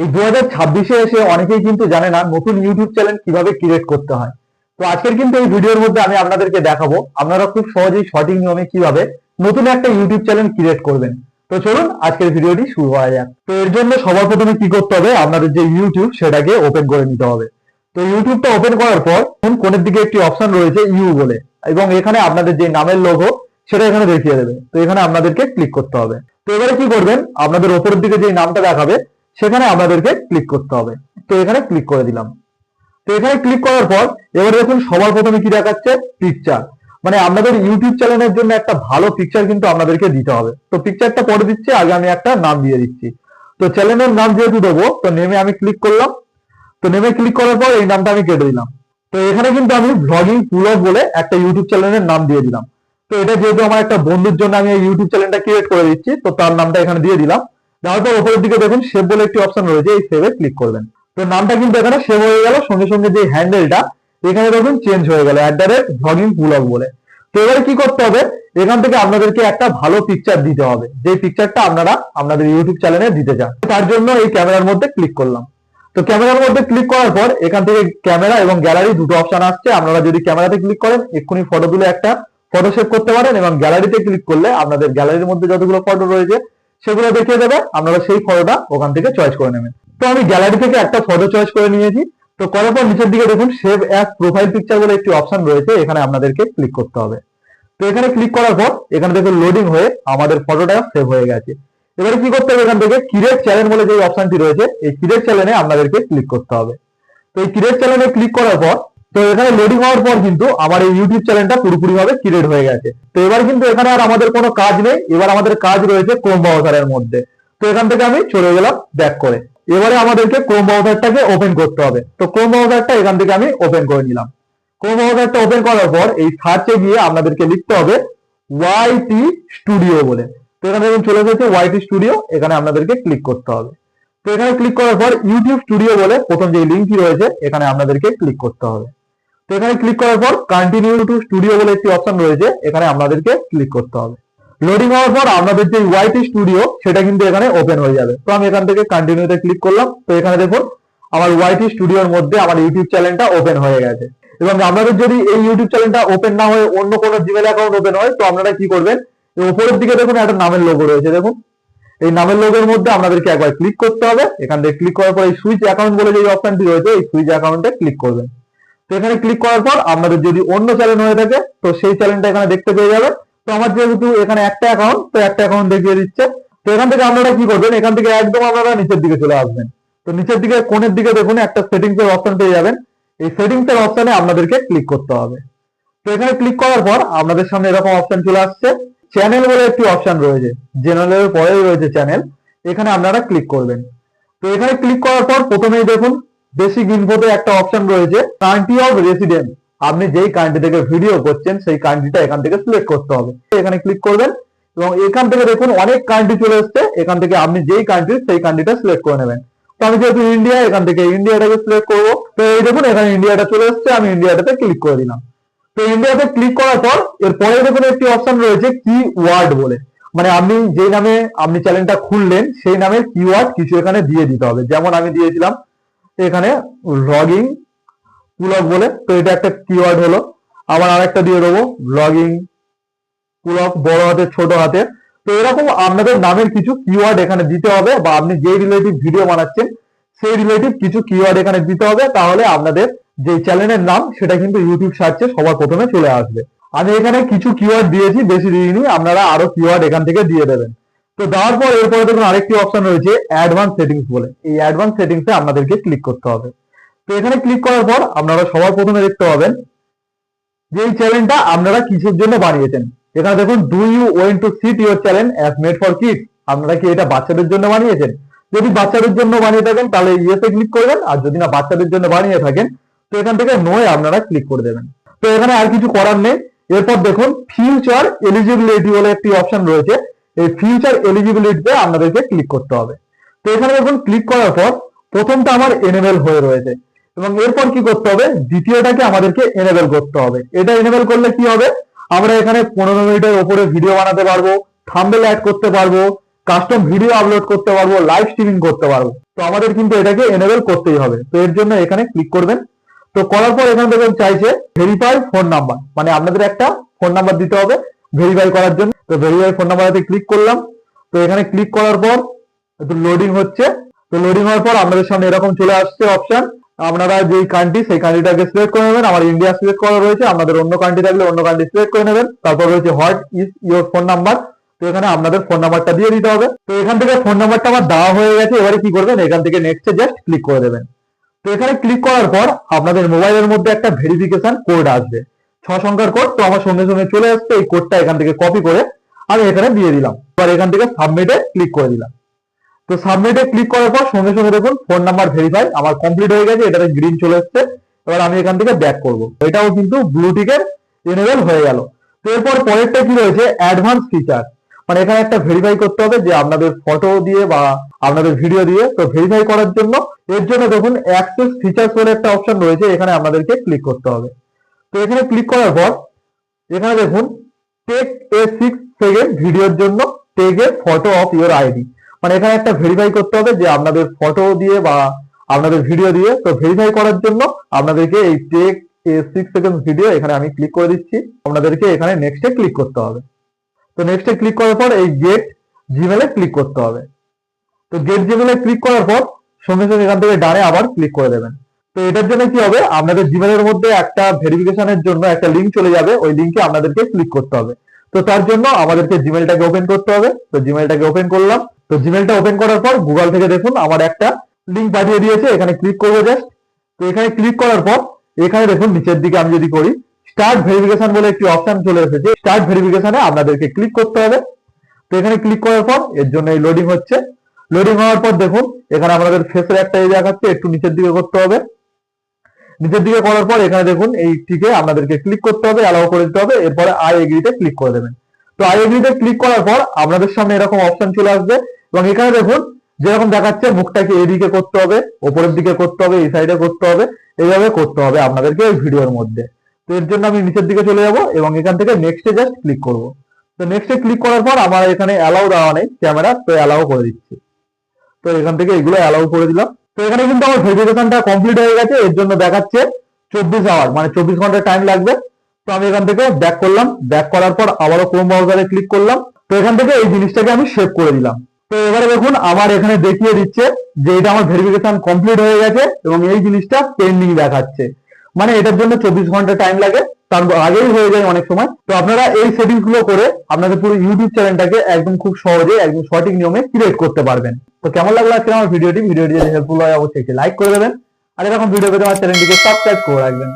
এই 2026-এ এসে অনেকেই কিন্তু জানে না নতুন ইউটিউব চ্যানেল কিভাবে ক্রিয়েট করতে হয়। তো আজকের কিন্তু এই ভিডিওর মধ্যে আমি আপনাদেরকে দেখাবো আপনারা খুব সহজেই সঠিক নিয়মে কিভাবে নতুন একটা ইউটিউব চ্যানেল ক্রিয়েট করবেন। তো চলুন আজকের ভিডিওটি শুরু করা যাক। তো এর জন্য সবার প্রথমে কি করতে হবে, আপনাদের যে ইউটিউব সেটাকে ওপেন করে নিতে হবে। তো ইউটিউবটা ওপেন করার পর কোণের দিকে একটি অপশন রয়েছে ইউ বলে, এবং এখানে আপনাদের যে নামের লোগো সেটা এখানে দেখিয়ে দেবে। তো এখানে আপনাদেরকে ক্লিক করতে হবে। তো এবারে কি করবেন, আপনাদের ওপরের দিকে যে নামটা দেখাবে সেখানে আমাদেরকে ক্লিক করতে হবে। তো এখানে ক্লিক করে দিলাম। তো এখানে ক্লিক করার পর এবার দেখুন সবার প্রথমে কি দেখাচ্ছে, পিকচার। মানে আপনাদের ইউটিউব চ্যানেলের জন্য একটা ভালো পিকচার কিন্তু আপনাদেরকে দিতে হবে। তো পিকচারটা পরে দিচ্ছি, আগে আমি একটা নাম দিয়ে দিচ্ছি। তো চ্যানেলের নাম যেহেতু দেবো, তো নেমে আমি ক্লিক করলাম। তো নেমে ক্লিক করার পর এই নামটা আমি কেটে দিলাম। তো এখানে কিন্তু আমি ব্লগিং পুলক বলে একটা ইউটিউব চ্যানেলের নাম দিয়ে দিলাম। তো এটা যেহেতু আমার একটা বন্ধুর জন্য আমি এই ইউটিউব চ্যানেলটা ক্রিয়েট করে দিচ্ছি, তো তার নামটা এখানে দিয়ে দিলাম। দেওয়ার পর উপরের দিকে দেখুন সেভ বলে একটি অপশন রয়েছে, এই সেভে ক্লিক করবেন। তো নামটা কিন্তু এখানে সেভ হয়ে গেল, সঙ্গে সঙ্গে যে হ্যান্ডেলটা এখানে দেখুন চেঞ্জ হয়ে গেল @ব্লগিং পুলক বলে। তো এবারে কি করতে হবে, এখান থেকে আপনাদেরকে একটা ভালো পিকচার দিতে হবে, যে পিকচারটা আপনারা আপনাদের ইউটিউব চ্যানেলে দিতে চান। তার জন্য এই ক্যামেরার মধ্যে ক্লিক করলাম। তো ক্যামেরার মধ্যে ক্লিক করার পর এখান থেকে ক্যামেরা এবং গ্যালারি দুটো অপশন আসছে। আপনারা যদি ক্যামেরাতে ক্লিক করেন এক্ষুনি ফটো তুলে একটা ফটো সেভ করতে পারেন, এবং গ্যালারিতে ক্লিক করলে আপনাদের গ্যালারির মধ্যে যতগুলো ফটো রয়েছে সেগুলো দেখিয়ে দেবে, আপনারা সেই ফটোটা ওখান থেকে চয়েস করে নেবেন। তো আমি গ্যালারি থেকে একটা ফটো চয়েস করে নিয়েছি। তো করার পর নিচের দিকে দেখুন সেভ অ্যাজ প্রোফাইল পিকচার বলে একটি অপশন রয়েছে, এখানে আপনাদেরকে ক্লিক করতে হবে। তো এখানে ক্লিক করার পর এখানে দেখুন লোডিং হয়ে আমাদের ফটোটা সেভ হয়ে গেছে। এবারে কি করতে হবে, এখান থেকে ক্রিয়েট চ্যানেল বলে যে অপশনটি রয়েছে এই ক্রিয়েট চ্যানেলে আপনাদেরকে ক্লিক করতে হবে। তো এই ক্রিয়েট চ্যানেলে ক্লিক করার পর তো এখানে লোডিং হওয়ার পর কিন্তু আমার এই ইউটিউব চ্যানেলটা পুরোপুরি ভাবে ক্রিয়েট হয়ে গেছে। তো এবার কিন্তু এখানে আর আমাদের কোনো কাজ নেই, এবার আমাদের কাজ রয়েছে ক্রোম ব্রাউজারের মধ্যে। তো এখান থেকে আমি চলে গেলাম ব্যাক করে। এবারে আমাদেরকে ক্রোম ব্রাউজারটাকে ওপেন করতে হবে। তো ক্রোম ব্রাউজারটা এখান থেকে আমি ওপেন করে নিলাম। ক্রোম ব্রাউজারটা ওপেন করার পর এই সার্চে গিয়ে আপনাদেরকে লিখতে হবে ওয়াইটি স্টুডিও বলে। তো এখানে দেখুন চলে এসেছে ওয়াইটি স্টুডিও, এখানে আপনাদেরকে ক্লিক করতে হবে। তো এখানে ক্লিক করার পর ইউটিউব স্টুডিও বলে প্রথম যে লিঙ্কটি রয়েছে এখানে আপনাদেরকে ক্লিক করতে হবে। তো এখানে ক্লিক করার পর কন্টিনিউ টু স্টুডিও বলে একটি অপশন রয়েছে, এখানে আপনাদেরকে ক্লিক করতে হবে। লোডিং হওয়ার পর আপনাদের যে ওয়াইটি স্টুডিও সেটা কিন্তু এখানে ওপেন হয়ে যাবে। তো আমি এখান থেকে কন্টিনিউতে ক্লিক করলাম। তো এখানে দেখুন আমার ওয়াইটি স্টুডিওর মধ্যে আমার ইউটিউব চ্যানেলটা ওপেন হয়ে গেছে। এবং আপনাদের যদি এই ইউটিউব চ্যানেলটা ওপেন না হয়ে অন্য কোনো জিমেল অ্যাকাউন্ট ওপেন হয়, তো আপনারা কি করবেন, উপরের দিকে দেখুন একটা নামের লোগো রয়েছে, দেখুন এই নামের লোগোর মধ্যে আপনাদেরকে একবার ক্লিক করতে হবে। এখান থেকে ক্লিক করার পর এই সুইচ অ্যাকাউন্ট বলে যে অপশনটি রয়েছে এই সুইচ অ্যাকাউন্টে ক্লিক করবেন। তো এখানে ক্লিক করার পর আপনাদের যদি অন্য চ্যানেল হয়ে থাকে তো সেই চ্যানেলটা এখানে দেখতে পেয়ে যাবে। তো আমার যেহেতু এখানে একটা অ্যাকাউন্ট, তো একটা অ্যাকাউন্ট দেখিয়ে দিচ্ছে। তো এখান থেকে আপনারা কি করবেন, এখান থেকে একদম আপনারা নিচের দিকে চলে আসবেন। তো নিচের দিকে কোণের দিকে দেখুন একটা সেটিংস এর অপশন পেয়ে যাবেন, এই সেটিংস এর অপশনে আপনাদেরকে ক্লিক করতে হবে। তো এখানে ক্লিক করার পর আপনাদের সামনে এরকম অপশন চলে আসছে, চ্যানেল বলে একটি অপশন রয়েছে, জেনারেলের পরেই রয়েছে চ্যানেল, এখানে আপনারা ক্লিক করবেন। তো এখানে ক্লিক করার পর প্রথমেই দেখুন বেসিক ইনফোতে একটা অপশন রয়েছে কান্ট্রি অফ রেসিডেন্স। আপনি যেই কান্ট্রি থেকে ভিডিও করছেন সেই কান্ট্রিটা এখান থেকে সিলেক্ট করতে হবে, এখানে ক্লিক করবেন। এবং এখান থেকে দেখুন অনেক কান্ট্রি চলে এসছে, এখান থেকে আপনি যেই কান্ট্রি সেই কান্ট্রিটা সিলেক্ট করে নেবেন। তো আমি যেহেতু ইন্ডিয়া, এখান থেকে ইন্ডিয়াটাকে সিলেক্ট করবো। তো এই দেখুন এখানে ইন্ডিয়াটা চলে এসছে, আমি ইন্ডিয়াটাতে ক্লিক করে দিলাম। তো ইন্ডিয়াতে ক্লিক করার পর এরপরে দেখুন একটি অপশন রয়েছে কিওয়ার্ড বলে, মানে আপনি যেই নামে আপনি চ্যানেলটা খুললেন সেই নামের কিওয়ার্ড কিছু এখানে দিয়ে দিতে হবে। যেমন আমি দিয়েছিলাম এখানে ব্লগিং পুলক বলে, তো এটা একটা কিওয়ার্ড হলো। আবার আরেকটা দিয়ে দেবো ব্লগিং পুলক বড় হাতে ছোট হাতে। তো এরকম আপনাদের নামের কিছু কিওয়ার্ড এখানে দিতে হবে, বা আপনি যেই রিলেটিভ ভিডিও বানাচ্ছেন সেই রিলেটিভ কিছু কিওয়ার্ড এখানে দিতে হবে, তাহলে আপনাদের যে চ্যানেলের নাম সেটা কিন্তু ইউটিউব সার্চে সবার প্রথমে চলে আসবে। আমি এখানে কিছু কিওয়ার্ড দিয়েছি, বেশি দিইনি, আপনারা আরো কিওয়ার্ড এখান থেকে দিয়ে দেবেন। তো দেওয়ার পর এরপরে দেখুন আরেকটি অপশন রয়েছে অ্যাডভান্স সেটিংস বলে, এই অ্যাডভান্স সেটিংসে আপনাদেরকে ক্লিক করতে হবে। তো এখানে ক্লিক করার পর আপনারা সবার প্রথমে দেখতে পাবেন যে এই চ্যানেলটা আপনারা কিসের জন্য বানিয়েছেন। এখানে দেখুন do you want to set your channel as made for kids, আপনারা কি এটা বাচ্চাদের জন্য বানিয়েছেন? যদি বাচ্চাদের জন্য বানিয়ে থাকেন তাহলে ইয়েসে ক্লিক করবেন, আর যদি না বাচ্চাদের জন্য বানিয়ে থাকেন তো এখান থেকে নোয়ে আপনারা ক্লিক করে দেবেন। তো এখানে আর কিছু করার নেই। এরপর দেখুন ফিউচার এলিজিবিলিটি বলে একটি অপশন রয়েছে, এই ফিউচার এলিজিবিলিটিতে আপনাদেরকে ক্লিক করতে হবে। তো এখানে দেখুন ক্লিক করার পর প্রথমটা আমার এনেবল হয়ে রয়েছে, এবং এরপর কি করতে হবে, দ্বিতীয়টাকে আমাদেরকে এনেবল করতে হবে। এটা এনেবল করলে কি হবে, আমরা এখানে 15 মিনিটের উপরে ভিডিও বানাতে পারবো, থাম্বনেল অ্যাড করতে পারবো, কাস্টম ভিডিও আপলোড করতে পারবো, লাইভ স্ট্রিমিং করতে পারবো। তো আমাদের কিন্তু এটাকে এনেবল করতেই হবে। তো এর জন্য এখানে ক্লিক করবেন। তো করার পর এখানে দেখবেন চাইছে ভেরিফাই ফোন নাম্বার, মানে আপনাদের একটা ফোন নাম্বার দিতে হবে ভেরিফাই করার জন্য। তো ভেরিফাই ফোন নাম্বারতে ক্লিক করলাম। তো এখানে ক্লিক করার পর একটু লোডিং হচ্ছে। তো লোডিং হওয়ার পর আপনাদের সামনে এরকম চলে আসছে অপশন। আপনারা যেই কান্ট্রি সেই কান্ট্রিটাকে সিলেক্ট করে নেবেন। আমার ইন্ডিয়া সিলেক্ট করা রয়েছে, আপনাদের অন্য কান্ট্রি থাকলে অন্য কান্ট্রি সিলেক্ট করে নেবেন। তারপর রয়েছে what is your phone number. তো এখানে আপনাদের ফোন নাম্বারটা দিয়ে দিতে হবে। তো এখান থেকে ফোন নাম্বারটা আমার দেওয়া হয়ে গেছে। এবারে কি করবেন, এখান থেকে নেক্সটে জাস্ট ক্লিক করে দেবেন। তো এখানে ক্লিক করার পর আপনাদের মোবাইলের মধ্যে একটা ভেরিফিকেশন কোড আসবে, 6 সংখ্যার কোড। তো আমার সঙ্গে সঙ্গে চলে আসছে। এই কোডটা এখান থেকে কপি করে আমি এখানে দিয়ে দিলাম। এবার এখান থেকে সাবমিটে ক্লিক করে দিলাম। তো সাবমিটে ক্লিক করার পর সঙ্গে সঙ্গে দেখুন ফোন নাম্বার ভেরিফাই আমার কমপ্লিট হয়ে গেছে, এটাতে গ্রিন চলে এসছে। এবার আমি এখান থেকে ব্যাক করব। এটাও কিন্তু ব্লু টিকের এনেবল হয়ে গেল। তো এরপর পরেরটা কি রয়েছে, অ্যাডভান্স ফিচার। মানে এখানে একটা ভেরিফাই করতে হবে যে আপনাদের ফটো দিয়ে বা আপনাদের ভিডিও দিয়ে। তো ভেরিফাই করার জন্য এর জন্য দেখুন অ্যাক্সেস ফিচার্স বলে একটা অপশন রয়েছে, এখানে আপনাদেরকে ক্লিক করতে হবে। তো এখানে ক্লিক করার পর এখানে দেখুন টেক এ 6 সেকেন্ড ভিডিওর জন্য take a photo of your ID. মানে এখানে একটা ভেরিফাই করতে হবে যে আপনাদের ফটো দিয়ে বা আপনাদের ভিডিও দিয়ে। তো ভেরিফাই করার জন্য আপনাদেরকে এই টেক এ 6 সেকেন্ড ভিডিও এখানে আমি ক্লিক করে দিচ্ছি। আপনাদেরকে এখানে নেক্সটে ক্লিক করতে হবে। তো নেক্সটে ক্লিক করার পর এই গেট জিমেলে ক্লিক করতে হবে। তো গেট জিমেলে ক্লিক করার পর সঙ্গে সঙ্গে এখান থেকে ডানে আবার ক্লিক করে দেবেন। তো এটার জন্য কি হবে, আপনাদের জিমেলের মধ্যে একটা ভেরিফিকেশনের জন্য একটা লিঙ্ক চলে যাবে, ওই লিঙ্কে আপনাদেরকে ক্লিক করতে হবে। তো তার জন্য আমাদেরকে জিমেলটাকে ওপেন করতে হবে। তো জিমেলটাকে ওপেন করলাম। তো জিমেলটা ওপেন করার পর গুগল থেকে দেখুন আমার একটা লিঙ্ক পাঠিয়ে দিয়েছে, এখানে ক্লিক করবো জাস্ট। তো এখানে ক্লিক করার পর এখানে দেখুন নিচের দিকে আমি যদি করি স্টার্ট ভেরিফিকেশন বলে একটি অপশন চলে এসেছে। স্টার্ট ভেরিফিকেশনে আপনাদেরকে ক্লিক করতে হবে। তো এখানে ক্লিক করার পর এর জন্য এই লোডিং হচ্ছে। লোডিং হওয়ার পর দেখুন এখানে আপনাদের ফেসের একটা এই দেখাচ্ছে, একটু নিচের দিকে করতে হবে। নিচের দিকে করার পর এখানে দেখুন এই টিকে আপনাদেরকে ক্লিক করতে হবে, অ্যালাউ করে দিতে হবে। এরপরে আই এগ্রিতে ক্লিক করে দেবেন। তো আই এগ্রিতে ক্লিক করার পর আপনাদের সামনে এরকম অপশন চলে আসবে এবং এখানে দেখুন যেরকম দেখাচ্ছে মুখটাকে এদিকে করতে হবে, ওপরের দিকে করতে হবে, এই সাইডে করতে হবে, এইভাবে করতে হবে আপনাদেরকে এই ভিডিওর মধ্যে। তো এর জন্য আমি নিচের দিকে চলে যাব এবং এখান থেকে নেক্সটে জাস্ট ক্লিক করব। তো নেক্সটে ক্লিক করার পর আমার এখানে অ্যালাউ দেওয়া নেই ক্যামেরা, তো অ্যালাউ করে দিচ্ছি। তো এখান থেকে এগুলো অ্যালাউ করে দিলাম। তো এখানে কিন্তু আমার ভেরিফিকেশনটা কমপ্লিট হয়ে গেছে। এর জন্য দেখাচ্ছে 24 আওয়ার, মানে 24 ঘন্টা টাইম লাগবে। তো আমি এখান থেকে ব্যাক করলাম। ব্যাক করার পর আবারও ক্রোম ব্রাউজারে ক্লিক করলাম। তো এখান থেকে এই জিনিসটাকে আমি সেভ করে দিলাম। তো এবারে দেখুন আমার এখানে দেখিয়ে দিচ্ছে যে এটা আমার ভেরিফিকেশন কমপ্লিট হয়ে গেছে এবং এই জিনিসটা পেন্ডিং দেখাচ্ছে। মানে এটার জন্য 24 ঘন্টা টাইম লাগে, তার আগেই হয়ে যায় অনেক সময়। তো আপনারা এই সেটিংস গুলো করে আপনাদের পুরো ইউটিউব চ্যানেলটাকে একদম খুব সহজে একদম সঠিক নিয়মে ক্রিয়েট করতে পারবেন। তো কেমন লাগলো আজকে আমার ভিডিওটি যদি হেল্পফুল হয় অবশ্যই একটি লাইক করে দেবেন। আর এরকম ভিডিও পেতে আমার চ্যানেলটিকে সাবস্ক্রাইব করে রাখবেন।